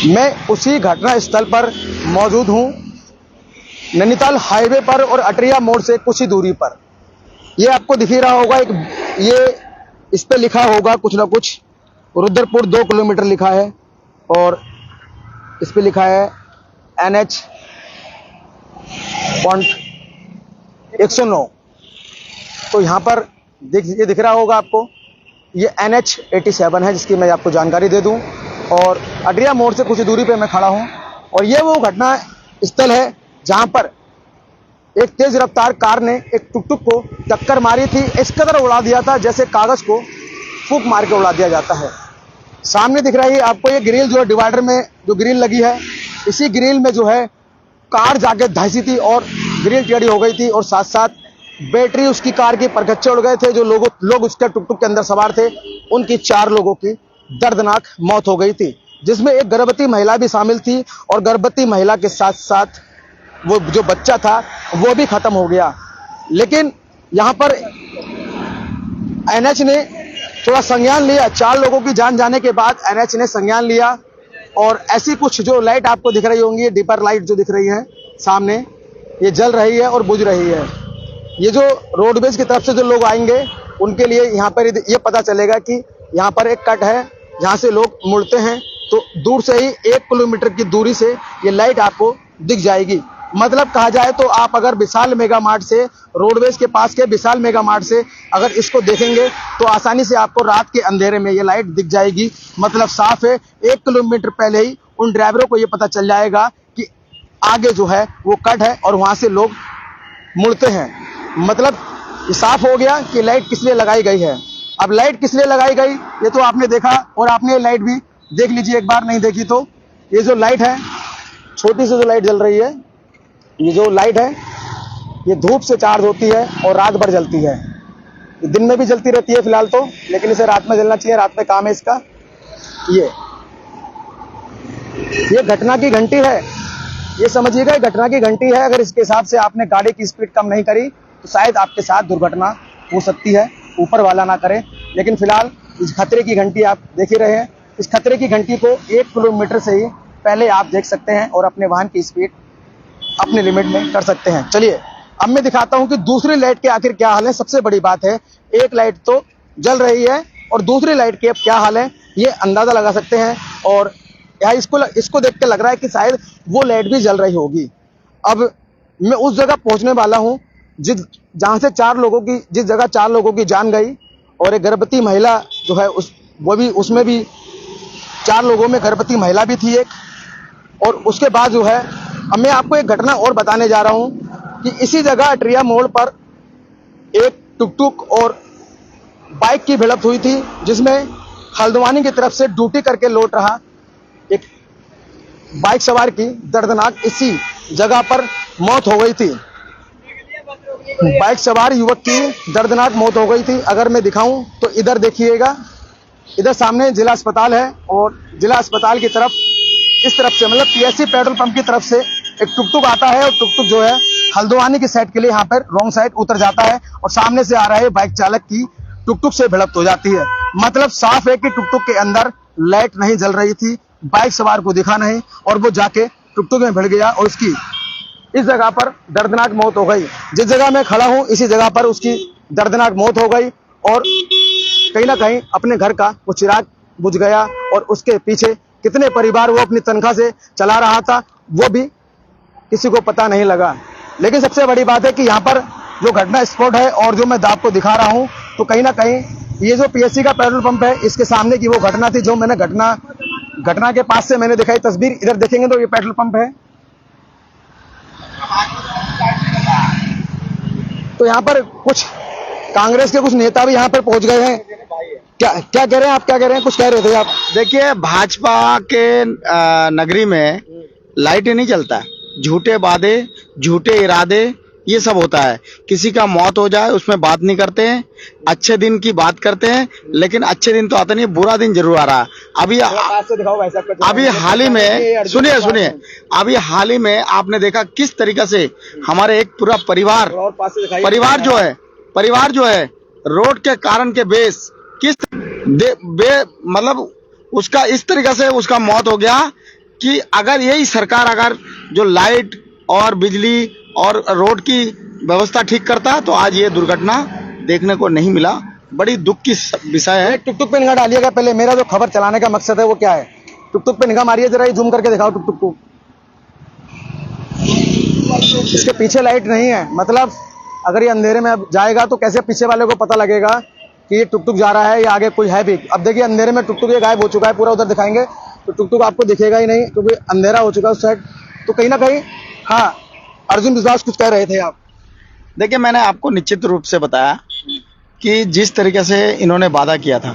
मैं उसी घटना स्थल पर मौजूद हूं, नैनीताल हाईवे पर और अटरिया मोड़ से कुछ ही दूरी पर। ये आपको दिख ही रहा होगा, ये इस पे लिखा होगा कुछ ना कुछ, रुद्रपुर 2 किलोमीटर लिखा है और इस पे लिखा है NH 109। तो यहाँ पर ये दिख रहा होगा आपको, ये NH 87 है, जिसकी मैं आपको जानकारी दे दूं। और अटरिया मोड़ से कुछ दूरी पे मैं खड़ा हूं और ये वो घटना स्थल है जहां पर एक तेज रफ्तार कार ने एक टुकटुक को टक्कर मारी थी। इस कदर उड़ा दिया था जैसे कागज को फूंक मार के उड़ा दिया जाता है। सामने दिख रही है आपको ये ग्रिल, जो डिवाइडर में जो ग्रिल लगी है, इसी ग्रिल में जो है कार जाके धंसी थी और ग्रिल टेढ़ी हो गई थी और साथ साथ बैटरी उसकी कार की परखच्चे उड़ गए थे। जो लोग उसके टुकटुक के अंदर सवार थे, उनकी 4 लोगों की दर्दनाक मौत हो गई थी, जिसमें एक गर्भवती महिला भी शामिल थी और गर्भवती महिला के साथ साथ वो जो बच्चा था वो भी खत्म हो गया। लेकिन यहाँ पर NH ने थोड़ा संज्ञान लिया। 4 लोगों की जान जाने के बाद NH ने संज्ञान लिया और ऐसी कुछ जो लाइट आपको दिख रही होंगी, डिपर लाइट जो दिख रही है सामने, ये जल रही है और बुझ रही है। ये जो रोडवेज की तरफ से जो लोग आएंगे उनके लिए यहाँ पर ये पता चलेगा कि यहाँ पर एक कट है जहाँ से लोग मुड़ते हैं, तो दूर से ही 1 किलोमीटर की दूरी से ये लाइट आपको दिख जाएगी। मतलब कहा जाए तो आप अगर विशाल मेगा मार्ट से, रोडवेज के पास के विशाल मेगा मार्ट से अगर इसको देखेंगे तो आसानी से आपको रात के अंधेरे में ये लाइट दिख जाएगी। मतलब साफ है, 1 किलोमीटर पहले ही उन ड्राइवरों को ये पता चल जाएगा कि आगे जो है वो कट है और वहां से लोग मुड़ते हैं। मतलब साफ हो गया कि लाइट किस लिए लगाई गई है। अब लाइट किस लिए लगाई गई ये तो आपने देखा और आपने ये लाइट भी देख लीजिए एक बार, नहीं देखी तो। ये जो लाइट है, छोटी सी जो लाइट जल रही है, ये जो लाइट है ये धूप से चार्ज होती है और रात भर जलती है। दिन में भी जलती रहती है फिलहाल तो, लेकिन इसे रात में जलना चाहिए, रात में काम है इसका। ये घटना की घंटी है, ये समझिएगा घटना की घंटी है। अगर इसके हिसाब से आपने गाड़ी की स्पीड कम नहीं करी तो शायद आपके साथ दुर्घटना हो सकती है, ऊपर वाला ना करे। लेकिन फिलहाल इस खतरे की घंटी आप देख ही रहे हैं। इस खतरे की घंटी को 1 किलोमीटर से ही पहले आप देख सकते हैं और अपने वाहन की स्पीड अपने लिमिट में कर सकते हैं। चलिए अब मैं दिखाता हूं कि दूसरी लाइट के आखिर क्या हाल है। सबसे बड़ी बात है, एक लाइट तो जल रही है और दूसरी लाइट के अब क्या हाल है ये अंदाजा लगा सकते हैं। और यहाँ इसको देख के लग रहा है कि शायद वो लाइट भी जल रही होगी। अब मैं उस जगह पहुंचने वाला हूं जिस जगह 4 लोगों की जान गई और एक गर्भवती महिला जो है उसमें भी 4 लोगों में गर्भवती महिला भी थी एक। और उसके बाद जो है, अब मैं आपको एक घटना और बताने जा रहा हूं कि इसी जगह अटरिया मोड़ पर एक टुकटुक और बाइक की भिड़ंत हुई थी, जिसमें हल्द्वानी की तरफ से ड्यूटी करके लौट रहा एक बाइक सवार की दर्दनाक इसी जगह पर मौत हो गई थी। बाइक सवार युवक की दर्दनाक मौत हो गई थी। अगर मैं दिखाऊं तो इधर देखिएगा, इधर सामने जिला अस्पताल है और जिला अस्पताल की तरफ इस तरफ से, मतलब PSC पेट्रोल पंप की तरफ से एक टुकटुक आता है और टुकटुक जो है हल्द्वानी की साइड के लिए यहाँ पर रॉन्ग साइड उतर जाता है और सामने से आ रहे बाइक चालक की टुकटुक से भिड़ंत हो जाती है। मतलब साफ है कि टुकटुक के अंदर लाइट नहीं जल रही थी, बाइक सवार को दिखा नहीं और वो जाके टुकटुक में भिड़ गया और उसकी इस जगह पर दर्दनाक मौत हो गई। जिस जगह मैं खड़ा हूं इसी जगह पर उसकी दर्दनाक मौत हो गई और कहीं ना कहीं अपने घर का वो चिराग बुझ गया और उसके पीछे कितने परिवार वो अपनी तनख्वाह से चला रहा था वो भी किसी को पता नहीं लगा। लेकिन सबसे बड़ी बात है कि यहाँ पर जो घटना स्पॉट है और जो मैं आपको दिखा रहा हूँ, तो कहीं ना कहीं ये जो PSC का पेट्रोल पंप है इसके सामने की वो घटना थी जो मैंने घटना के पास से मैंने दिखाई तस्वीर। इधर देखेंगे तो ये पेट्रोल पंप है। तो यहाँ पर कुछ कांग्रेस के कुछ नेता भी यहाँ पर पहुंच गए हैं। क्या कह रहे हैं आप, क्या कह रहे हैं, कुछ कह रहे थे आप? देखिए, भाजपा के नगरी में लाइट ही नहीं चलता, झूठे वादे, झूठे इरादे, ये सब होता है। किसी का मौत हो जाए उसमें बात नहीं करते हैं, अच्छे दिन की बात करते हैं, लेकिन अच्छे दिन तो आता नहीं, बुरा दिन जरूर आ रहा है। अभी हाल ही में सुनिए, अभी हाल ही में आपने देखा किस तरीके से हमारे एक पूरा परिवार जो है रोड के कारण के बेस मतलब उसका इस तरीके से उसका मौत हो गया कि अगर यही सरकार अगर जो लाइट और बिजली और रोड की व्यवस्था ठीक करता तो आज ये दुर्घटना देखने को नहीं मिला। बड़ी दुख की विषय है। टुक टुक पे निगाह डालिएगा पहले। मेरा जो खबर चलाने का मकसद है वो क्या है, टुक टुक पे निगाह मारिए जरा, ये जूम करके दिखाओ टुक टुक को। इसके पीछे लाइट नहीं है, मतलब अगर ये अंधेरे में अब जाएगा तो कैसे पीछे वाले को पता लगेगा कि ये टुक टुक जा रहा है या आगे कोई है भी। अब देखिए अंधेरे में टुक टुक ये गायब हो चुका है पूरा, उधर दिखाएंगे तो टुक टुक आपको दिखेगा ही नहीं क्योंकि अंधेरा हो चुका है उस साइड। तो कहीं ना कहीं हाँ, अर्जुन विश्वास कुछ कह रहे थे आप। देखिए मैंने आपको निश्चित रूप से बताया कि जिस तरीके से इन्होंने वादा किया था,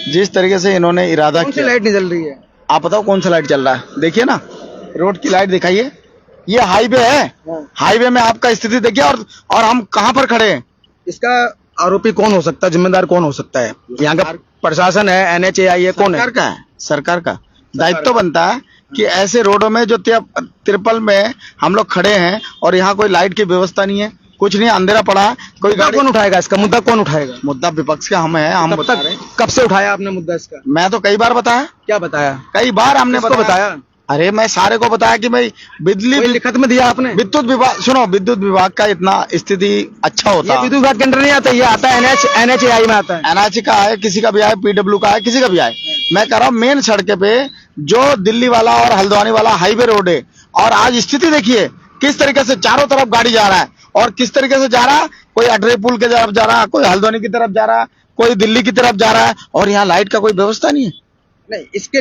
जिस तरीके से इन्होंने इरादा कौन सी किया। लाइट नहीं जल रही है? आप बताओ कौन सा लाइट चल रहा है? देखिए ना, रोड की लाइट दिखाइए। ये हाईवे है, हाईवे में आपका स्थिति देखिए और हम कहाँ पर खड़े हैं। इसका आरोपी कौन हो सकता है, जिम्मेदार कौन हो सकता है? यहाँ का प्रशासन है, NHAI है, कौन है? सरकार का है। सरकार का दायित्व बनता है कि ऐसे रोडों में जो तिरपल में हम लोग खड़े हैं और यहाँ कोई लाइट की व्यवस्था नहीं है, कुछ नहीं, अंधेरा पड़ा है, कोई गाड़ी। कौन उठाएगा इसका मुद्दा? कौन उठाएगा मुद्दा? विपक्ष का हम है, हम बता रहे हैं। कब से उठाया आपने मुद्दा इसका? मैं तो कई बार बताया। क्या बताया? कई बार हमने बताया। अरे मैं सारे को बताया कि भाई बिजली लिखत में दिया आपने? विद्युत विभाग, सुनो, विद्युत विभाग का इतना स्थिति अच्छा होता है। विद्युत विभाग के अंदर नहीं आता, ये आता है NHAI में आता है। NHAI का है, किसी का भी आए, PW का है, किसी का भी आए। मैं कह रहा हूँ मेन सड़क पे जो दिल्ली वाला और हल्द्वानी वाला हाईवे रोड है, और आज स्थिति देखिए किस तरीके से चारों तरफ गाड़ी जा रहा है और किस तरीके से जा रहा है। कोई अटरी पुल की तरफ जा रहा है, कोई हल्द्वानी की तरफ जा रहा है, कोई दिल्ली की तरफ जा रहा है, और यहाँ लाइट का कोई व्यवस्था नहीं है। नहीं, इसके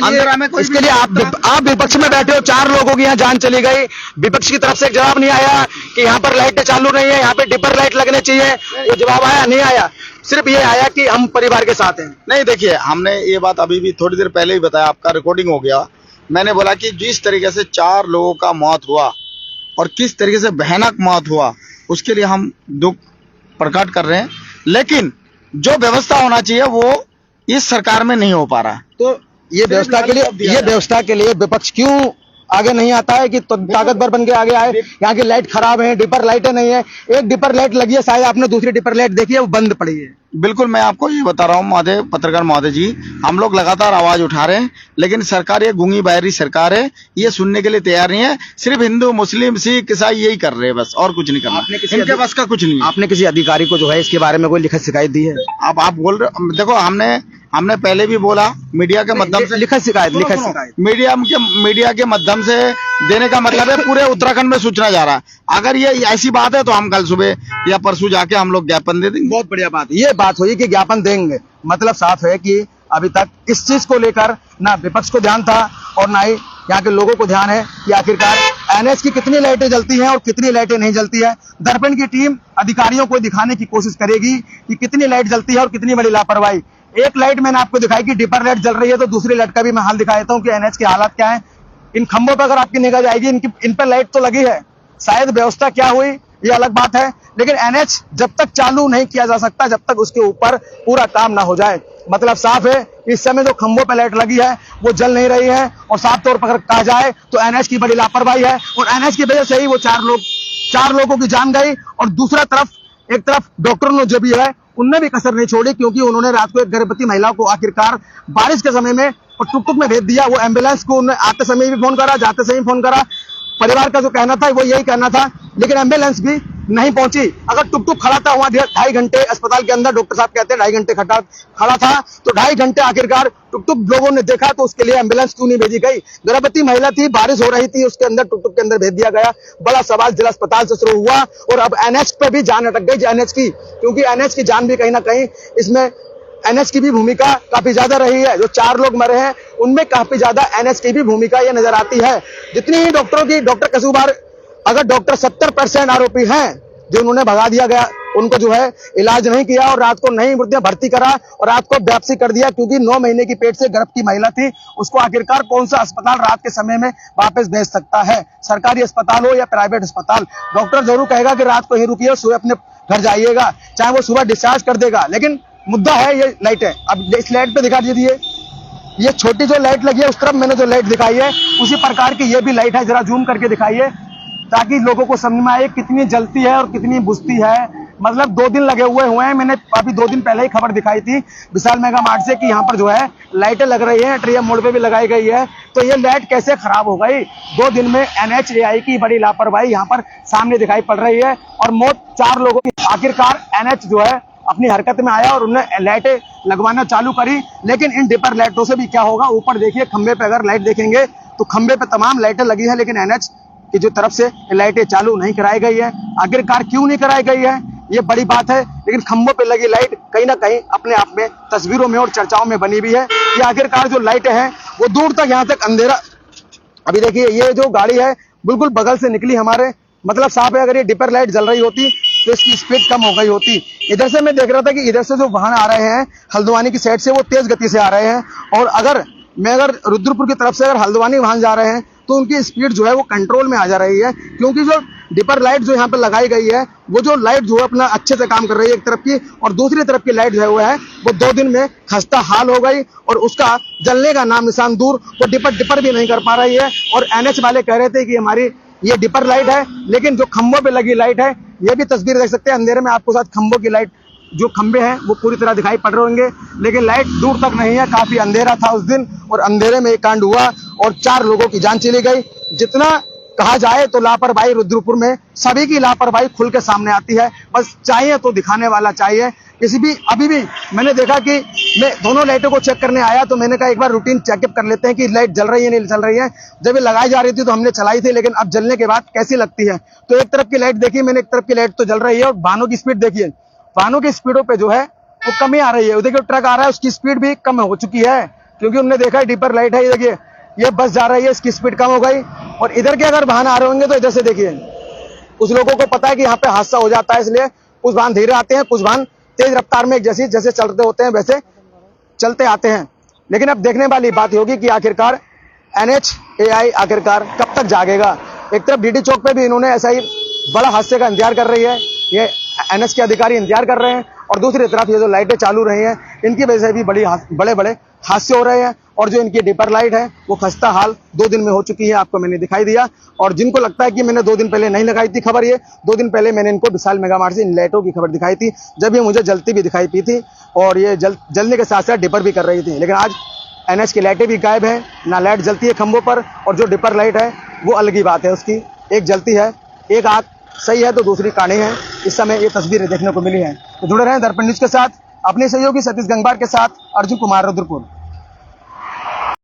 लिए आप विपक्ष में बैठे हो, 4 लोगों की यहाँ जान चली गई, विपक्ष की तरफ से एक जवाब नहीं आया कि यहाँ पर लाइटें चालू नहीं है, यहाँ पे डिपर लाइट लगने चाहिए, वो जवाब आया नहीं आया। सिर्फ ये आया कि हम परिवार के साथ हैं। नहीं, देखिए हमने ये बात अभी भी थोड़ी देर पहले ही बताया, आपका रिकॉर्डिंग हो गया। मैंने बोला कि जिस तरीके से 4 लोगों का मौत हुआ और किस तरीके से भयानक मौत हुआ, उसके लिए हम दुख प्रकट कर रहे हैं, लेकिन जो व्यवस्था होना चाहिए वो इस सरकार में नहीं हो पा रहा है। तो ये व्यवस्था के लिए विपक्ष क्यों आगे नहीं आता है कि तो ताकतवर बन के आगे आए? यहाँ की लाइट खराब है, डिपर लाइटें नहीं है, एक डिपर लाइट लगी है, शायद आपने दूसरी डिपर लाइट देखी है, वो बंद पड़ी है। बिल्कुल, मैं आपको ये बता रहा हूँ महोदय, पत्रकार महोदय जी, हम लोग लगातार आवाज उठा रहे हैं, लेकिन सरकार ये गूंगी बहरी सरकार है, ये सुनने के लिए तैयार नहीं है। सिर्फ हिंदू, मुस्लिम, सिख, ईसाई यही कर रहे हैं बस, और कुछ नहीं करना। इनके बस का कुछ नहीं। आपने किसी अधिकारी को जो है इसके बारे में कोई लिखित शिकायत दी है? आप बोल रहे, देखो हमने पहले भी बोला, मीडिया के माध्यम से लिखित शिकायत मीडिया के माध्यम से देने का मतलब है पूरे उत्तराखंड में सूचना जा रहा है। अगर ये ऐसी बात है तो हम कल सुबह या परसों जाके हम लोग ज्ञापन दे देंगे। बहुत बढ़िया बात, ये बात हुई कि ज्ञापन देंगे, मतलब साफ है कि अभी तक इस चीज को लेकर ना विपक्ष को ध्यान था और ना ही यहाँ के लोगों को ध्यान है कि आखिरकार NH की कितनी लाइटें जलती हैं और कितनी लाइटें नहीं जलती है। दर्पण की टीम अधिकारियों को दिखाने की कोशिश करेगी कि कितनी लाइट जलती है और कितनी बड़ी लापरवाही। एक लाइट मैंने आपको दिखाई कि डिपर लाइट जल रही है, तो दूसरी लाइट का भी मैं हाल दिखा देता हूँ कि NH की हालत क्या है। इन खंभों पर अगर आपकी निगाह जाएगी, इन पर लाइट तो लगी है, शायद व्यवस्था क्या हुई ये अलग बात है, लेकिन NH जब तक चालू नहीं किया जा सकता जब तक उसके ऊपर पूरा काम ना हो जाए। मतलब साफ है इस समय जो खंभों पर लाइट लगी है वो जल नहीं रही है, और साफ तौर पर कहा जाए तो NH की बड़ी लापरवाही है, और NH की वजह से ही वो 4 लोगों की जान गई। और दूसरा तरफ एक तरफ डॉक्टरों ने जो भी है उनने भी कसर नहीं छोड़ी, क्योंकि उन्होंने रात को एक गर्भवती महिला को आखिरकार बारिश के समय में और टुक टुक में भेज दिया। वो एम्बुलेंस को उन्होंने आते समय भी फोन करा, जाते समय भी फोन करा, परिवार का जो कहना था वो यही कहना था, लेकिन एम्बुलेंस भी नहीं पहुंची। अगर टुक टुक खड़ा था वहां 2.5 घंटे अस्पताल के अंदर, डॉक्टर साहब कहते हैं 2.5 घंटे खड़ा था, तो 2.5 घंटे आखिरकार टुक टुक लोगों ने देखा, तो उसके लिए एम्बुलेंस क्यों नहीं भेजी गई? गर्भवती महिला थी, बारिश हो रही थी, उसके अंदर टुक टुक के अंदर भेज दिया गया। बड़ा सवाल जिला अस्पताल से शुरू हुआ और अब NH पे भी जान अटक गई, NH की, क्योंकि NH की जान भी कहीं ना कहीं इसमें NH की भी भूमिका काफी ज्यादा रही है। जो 4 लोग मरे हैं उनमें काफी ज्यादा NH की भी भूमिका ये नजर आती है। जितनी ही डॉक्टर कसूरवार, अगर डॉक्टर 70% आरोपी हैं जो उन्होंने भगा दिया गया, उनको जो है इलाज नहीं किया और रात को नहीं भर्ती करा और रात को वापसी कर दिया, क्योंकि 9 महीने की पेट से गर्भ की महिला थी, उसको आखिरकार कौन सा अस्पताल रात के समय में वापस भेज सकता है? सरकारी अस्पताल हो या प्राइवेट अस्पताल, डॉक्टर जरूर कहेगा कि रात को ही रुकिए, सुबह अपने घर जाइएगा, चाहे वो सुबह डिस्चार्ज कर देगा। लेकिन मुद्दा है ये लाइटें। अब इस लाइट पे दिखा दीजिए, ये छोटी जो लाइट लगी है, उस तरफ मैंने जो लाइट दिखाई है उसी प्रकार की ये भी लाइट है, जरा जूम करके दिखाइए ताकि लोगों को समझ में आए कितनी जलती है और कितनी बुझती है मतलब 2 दिन लगे हुए हैं। मैंने अभी 2 दिन पहले ही खबर दिखाई थी विशाल मेगा मार्ट से कि यहाँ पर जो है लाइटें लग रही हैं, ट्रियम मोड़ पे भी लगाई गई है, तो ये लाइट कैसे खराब हो गई? 2 दिन में NHAI की बड़ी लापरवाही यहाँ पर सामने दिखाई पड़ रही है और मौत 4 लोगों की। आखिरकार NH जो है अपनी हरकत में आया और उन्होंने लाइटें लगवाना चालू करी, लेकिन इन डिपर लाइटों से भी क्या होगा? ऊपर देखिए खंबे पे अगर लाइट देखेंगे तो खंबे पे तमाम लाइटें लगी है, लेकिन NH की जो तरफ से लाइटें चालू नहीं कराई गई है। आखिरकार क्यों नहीं कराई गई है ये बड़ी बात है, लेकिन खंभों पे लगी लाइट कहीं ना कहीं अपने आप में तस्वीरों में और चर्चाओं में बनी हुई है कि आखिरकार जो लाइटें हैं वो दूर तक यहाँ तक अंधेरा। अभी देखिए ये जो गाड़ी है बिल्कुल बगल से निकली हमारे, मतलब साफ है अगर ये डिपर लाइट जल रही होती तो इसकी स्पीड कम हो गई होती। इधर से मैं देख रहा था कि इधर से जो वाहन आ रहे हैं हल्द्वानी की साइड से वो तेज गति से आ रहे हैं, और अगर रुद्रपुर की तरफ से अगर हल्द्वानी वाहन जा रहे हैं तो उनकी स्पीड जो है वो कंट्रोल में आ जा रही है, क्योंकि जो डिपर लाइट जो यहाँ पे लगाई गई है वो जो लाइट जो है अपना अच्छे से काम कर रही है एक तरफ की, और दूसरी तरफ की लाइट जो है वो 2 दिन में खस्ता हाल हो गई और उसका जलने का नाम निशान दूर, वो डिपर भी नहीं कर पा रही है। और NH वाले कह रहे थे कि हमारी ये डिपर लाइट है, लेकिन जो खंभों पे लगी लाइट है, ये भी तस्वीर देख सकते हैं अंधेरे में आपको साथ खंभों की लाइट, जो खंबे हैं वो पूरी तरह दिखाई पड़ रहे होंगे, लेकिन लाइट दूर तक नहीं है। काफी अंधेरा था उस दिन और अंधेरे में एक कांड हुआ और 4 लोगों की जान चली गई। जितना कहा जाए तो लापरवाही रुद्रपुर में सभी की लापरवाही खुल के सामने आती है, बस चाहिए तो दिखाने वाला चाहिए। किसी भी अभी भी मैंने देखा कि मैं दोनों लाइटों को चेक करने आया तो मैंने कहा एक बार रूटीन चेकअप कर लेते हैं कि लाइट जल रही है नहीं जल रही है। जब ये लगाई जा रही थी तो हमने चलाई थी, लेकिन अब जलने के बाद कैसी लगती है? तो एक तरफ की लाइट देखी मैंने, एक तरफ की लाइट तो जल रही है और वाहनों की स्पीड देखिए, वाहनों की स्पीडों पे जो है वो कमी आ रही है। देखिए ट्रक आ रहा है उसकी स्पीड भी कम हो चुकी है, क्योंकि उन्होंने देखा डिपर लाइट है। ये देखिए ये बस जा रही है, इसकी स्पीड कम हो गई। और इधर के अगर वाहन आ रहे होंगे तो इधर से देखिए, कुछ लोगों को पता है कि यहाँ पे हादसा हो जाता है, इसलिए कुछ वाहन धीरे आते हैं, कुछ वाहन तेज रफ्तार में जैसे जैसे चलते होते हैं वैसे चलते आते हैं। लेकिन अब देखने वाली बात होगी कि आखिरकार NHAI आखिरकार कब तक जागेगा। एक तरफ DD चौक पे भी इन्होंने ऐसा ही बड़ा हादसे का इंतजार कर रही है, ये NH के अधिकारी इंतजार कर रहे हैं, और दूसरी तरफ ये जो लाइटें चालू रही हैं इनकी वजह से भी बड़े बड़े हादसे हो रहे हैं। और जो इनकी डिपर लाइट है वो खस्ता हाल 2 दिन में हो चुकी है, आपको मैंने दिखाई दिया। और जिनको लगता है कि मैंने 2 दिन पहले नहीं लगाई थी खबर, ये 2 दिन पहले मैंने इनको विशाल मेगा मार्ट से इन लाइटों की खबर दिखाई थी, जब ये मुझे जलती भी दिखाई पी थी और ये जलने के साथ साथ डिपर भी कर रही थी। लेकिन आज NH की लाइटें भी गायब हैं, ना लाइट जलती है खंभों पर, और जो डिपर लाइट है वो अलग ही बात है उसकी, एक जलती है, एक आग सही है तो दूसरी काणी है। इस समय ये तस्वीरें देखने को मिली हैं। तो जुड़े रहें दर्पण न्यूज के साथ, अपने सहयोगी सतीश गंगवार के साथ अर्जुन कुमार, रुद्रपुर।